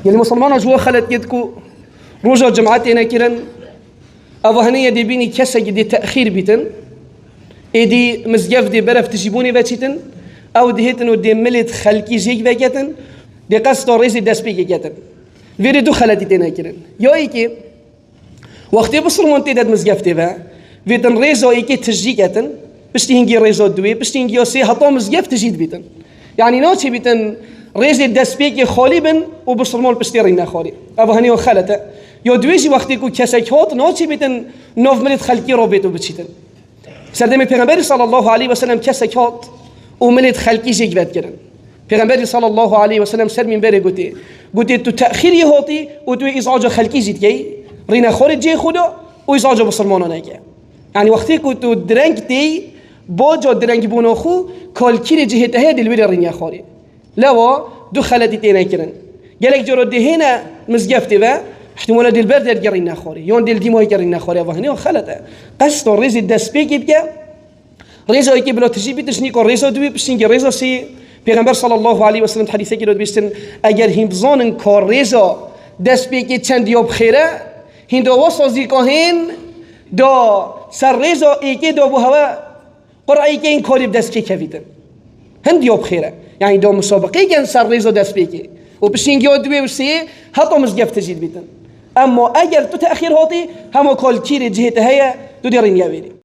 يعني مسلمان جوا خلت يدكو روجا جماعتنا كيرن أوهنية دي بيني كسا دي تأخير بيتن إدي مزجف دي برف تجيبوني باتشتن أو دي هيتن دي ملت خلقي جيك باكتن دي قصة ريزي دسبيك كتن فيري دو خلتي تينا كيرن يو إيكي وقتی بسرمان تیدد مزگفته و ویدن ريزو إيكي تجيكتن بشتي هنجي ريزو دوي بشتي هنجي يوسي هطا مزگف تجيد بيتن يعني نوتي بيتن ريزي دسبيك خالي بن وبسرمان بشتي رينا خالي أبو هنيو خلته يو دويجي وقتی كو كسك هات نوتي بيتن نوف ملت خلقي رو بيتو بتشيتن سردم پیغمبر صلى الله عليه وسلم كسك هات وملت خلقي جيك بات كرن پیغمبر صلى الله عليه وسلم سر من بره قوتي تو تأخيري هاتي وتو إزعاج خلقي جيت كي رينا خارج جي خدا وإزعاج بسرمانا نكه يعني وقتی که تو درنگ تی با جا درنگ بونا خو کالکیر جهت هی دل بیر رینیا خاری لوا دو خلتی تی نکرن گلک جرا دهنا مزگفته و احتمالا دل بر در رینیا خاری یون دل دیمای رینیا خاری و هنی خلته قصد ریز دست بگی بگه ریزایی که بلا تجیبی تشنی کن ریزا دوی بشین ریزا سی پیغمبر صلی الله علیه و سلم حدیثی که داد بیشتن اگر هم بزانن کار ریزا دست بگی چند یاب خیره هندو واسازی کهین دا سر ریزا ایکی دا بو هوا قرعی که این کاری دست کی کویدن هندی اب خیره یعنی دا مسابقه کن سر ریزا دست بگی و بشینگی و دوی بسی حتی مزگفت تجید بیتن اما اگر تو تأخیر هاتی همه کالکیر جهت هیا دو دیرین یاویری